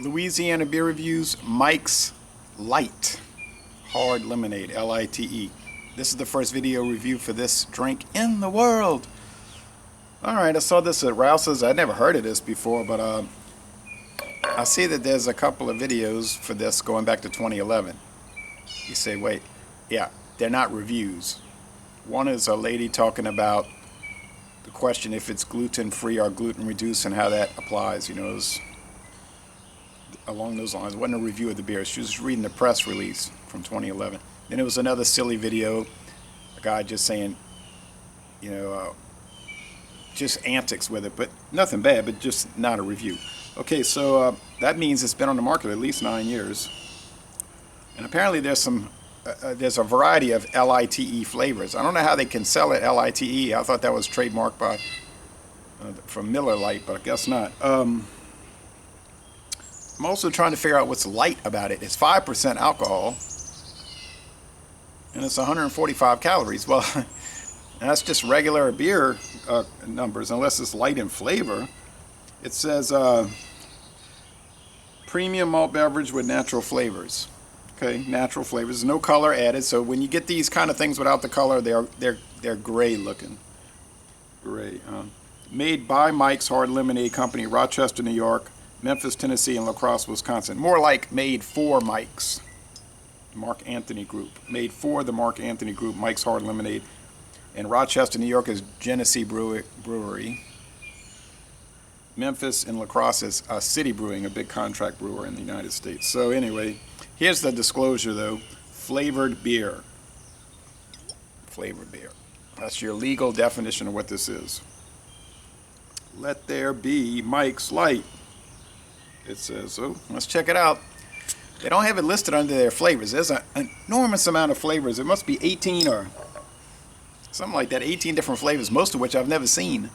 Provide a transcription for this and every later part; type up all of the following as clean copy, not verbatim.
Louisiana beer reviews, Mike's Lite hard lemonade, Lite. This is the first video review for this drink in the world. Alright, I saw this at Rouse's. I'd never heard of this before, but I see that there's a couple of videos for this going back to 2011. You say, wait, yeah, they're not reviews. One is a lady talking about the question if it's gluten-free or gluten-reduced and how that applies, you know, along those lines. It wasn't a review of the beer. She was just reading the press release from 2011. Then it was another silly video, a guy just saying, you know, just antics with it, but nothing bad, but just not a review. Okay, so that means it's been on the market at least 9 years. And apparently there's a variety of Lite flavors. I don't know how they can sell it Lite. I thought that was trademarked by from Miller Lite, but I guess not. I'm also trying to figure out what's light about it. It's 5% alcohol, and it's 145 calories. Well, that's just regular beer numbers, unless it's light in flavor. It says premium malt beverage with natural flavors. Okay, natural flavors. No color added. So when you get these kind of things without the color, they're gray looking. Gray. Made by Mike's Hard Lemonade Company, Rochester, New York, Memphis, Tennessee, and La Crosse, Wisconsin. More like made for Mike's. Mark Anthony Group. Made for the Mark Anthony Group, Mike's Hard Lemonade. And Rochester, New York is Genesee Brewery. Memphis and La Crosse is City Brewing, a big contract brewer in the United States. So anyway, here's the disclosure though. Flavored beer. Flavored beer. That's your legal definition of what this is. Let there be Mike's Lite. It says, oh, let's check it out. They don't have it listed under their flavors. There's an enormous amount of flavors. It must be 18 or something like that. 18 different flavors, most of which I've never seen.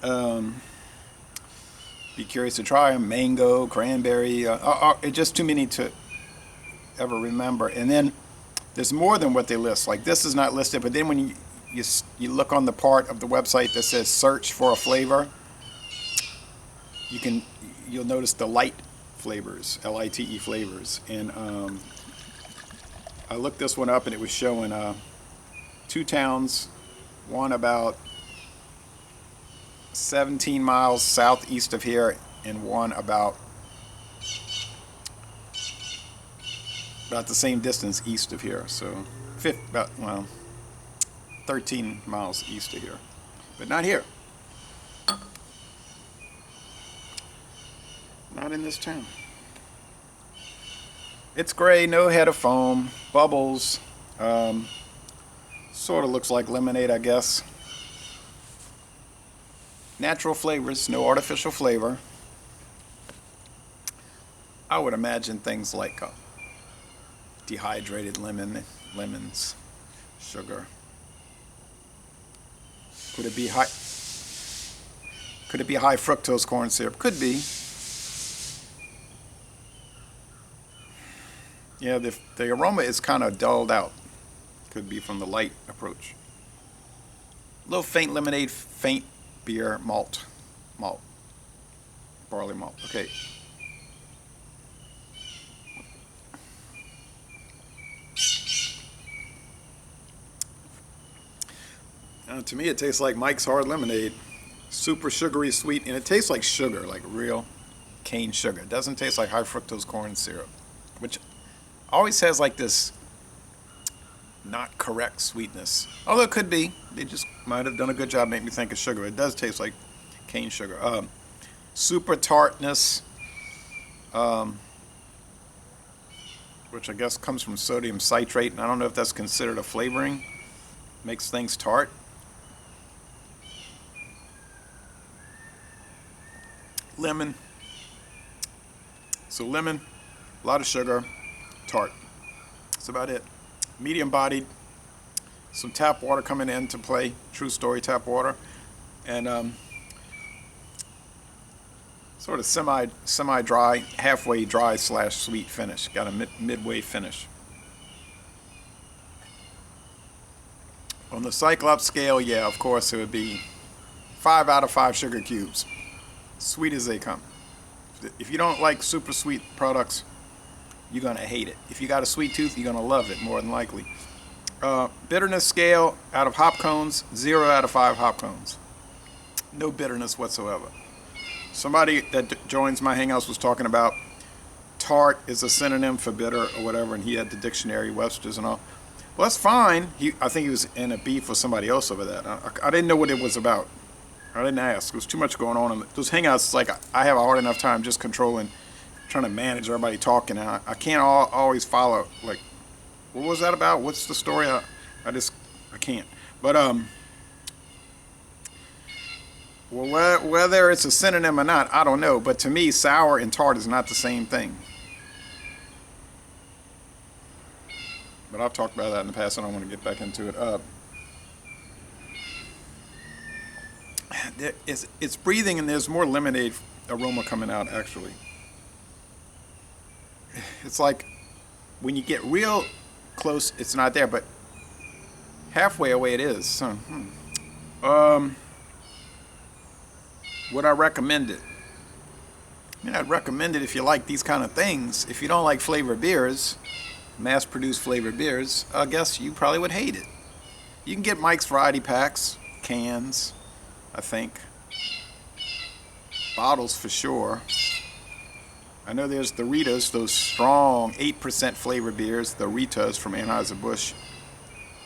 Be curious to try them. Mango, cranberry. It's just too many to ever remember. And then there's more than what they list. Like this is not listed, but then when you look on the part of the website that says search for a flavor, you'll notice the light flavors, Lite flavors. And I looked this one up and it was showing two towns, one about 17 miles southeast of here and one about the same distance east of here. So 13 miles east of here, but not here. Not in this town. It's gray, no head of foam, bubbles. Sort of looks like lemonade, I guess. Natural flavors, no artificial flavor. I would imagine things like dehydrated lemons, sugar. Could it be high fructose corn syrup? Could be. Yeah, the aroma is kind of dulled out. Could be from the light approach. Little faint lemonade, faint beer, malt, barley malt. Okay. To me, it tastes like Mike's Hard Lemonade. Super sugary, sweet, and it tastes like sugar, like real cane sugar. It doesn't taste like high fructose corn syrup, which always has like this not correct sweetness. Although it could be. They just might have done a good job making me think of sugar. It does taste like cane sugar. Super tartness, which I guess comes from sodium citrate, and I don't know if that's considered a flavoring. Makes things tart. Lemon. So lemon, a lot of sugar, tart. That's about it. Medium bodied. Some tap water coming into play. True story tap water. And sort of semi-dry, halfway dry / sweet finish. Got a midway finish. On the Cyclops scale, yeah, of course it would be 5 out of 5 sugar cubes. Sweet as they come. If you don't like super sweet products, you're gonna hate it. If you got a sweet tooth, you're gonna love it more than likely. Bitterness scale out of hop cones, 0 out of 5 hop cones. No bitterness whatsoever. Somebody that joins my hangouts was talking about tart is a synonym for bitter or whatever, and he had the dictionary, Webster's and all. Well, that's fine. I think he was in a beef with somebody else over that. I didn't know what it was about. I didn't ask. There was too much going on. In those hangouts, it's like I have a hard enough time just controlling, trying to manage everybody talking. And I can't always follow. Like, what was that about? What's the story? I can't. But well, whether it's a synonym or not, I don't know. But to me, sour and tart is not the same thing. But I've talked about that in the past. I don't want to get back into it. It's breathing, and there's more lemonade aroma coming out, actually. It's like when you get real close, it's not there, but halfway away it is. So, would I recommend it? I mean, I'd recommend it if you like these kind of things. If you don't like flavored beers, mass-produced flavored beers, I guess you probably would hate it. You can get Mike's variety packs, cans, I think. Bottles for sure. I know there's the Ritas, those strong 8% flavored beers, the Ritas from Anheuser-Busch.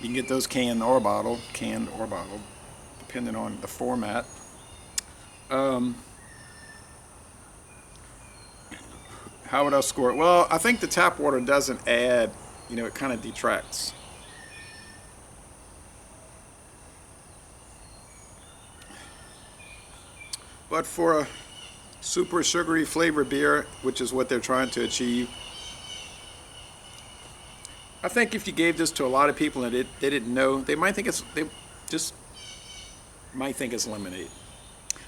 You can get those canned or bottled, depending on the format. How would I score it? Well, I think the tap water doesn't add, it kind of detracts. But for a super sugary flavored beer, which is what they're trying to achieve, I think if you gave this to a lot of people and they didn't know, they just might think it's lemonade.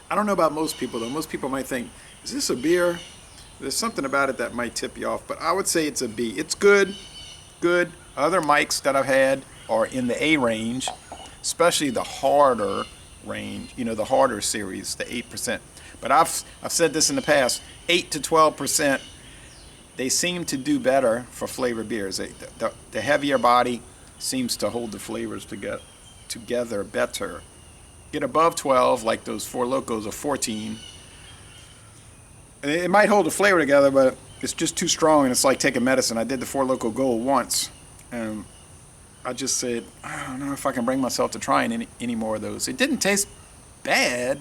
I don't know about most people though. Most people might think, is this a beer? There's something about it that might tip you off, but I would say it's a B. It's good. Other mics that I've had are in the A range, especially the harder range, the harder series, the 8%. But I've said this in the past, 8 to 12%, they seem to do better for flavored beers. The heavier body seems to hold the flavors together better. Get above 12, like those Four Locos, or 14. It might hold the flavor together, but it's just too strong, and it's like taking medicine. I did the Four Loko Gold once, and I just said, I don't know if I can bring myself to trying any more of those. It didn't taste bad.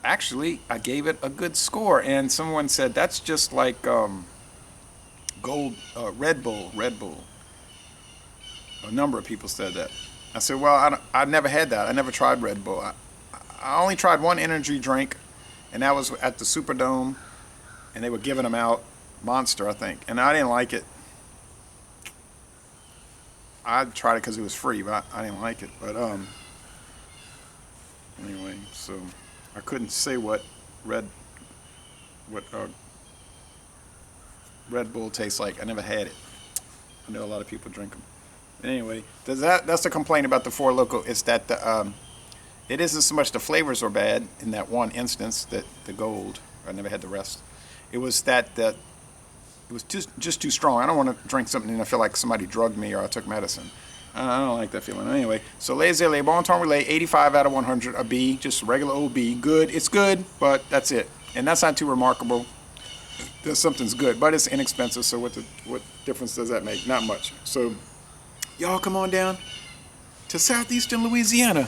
Actually, I gave it a good score, and someone said, that's just like Red Bull. A number of people said that. I said, well, I never had that. I never tried Red Bull. I only tried one energy drink, and that was at the Superdome, and they were giving them out, Monster, I think, and I didn't like it. I tried it because it was free, but I didn't like it. But anyway, so I couldn't say what Red Bull tastes like. I never had it. I know a lot of people drink them. Anyway, that's the complaint about the Four Loko. It's that it isn't so much the flavors are bad in that one instance, that the gold. I never had the rest. It was that it was just too strong. I don't want to drink something and I feel like somebody drugged me or I took medicine. I don't like that feeling. Anyway, so Les Allées Bon Temps Relais, 85 out of 100, a B, just a regular old B. Good. It's good, but that's it. And that's not too remarkable. That something's good, but it's inexpensive, so what difference does that make? Not much. So y'all come on down to southeastern Louisiana.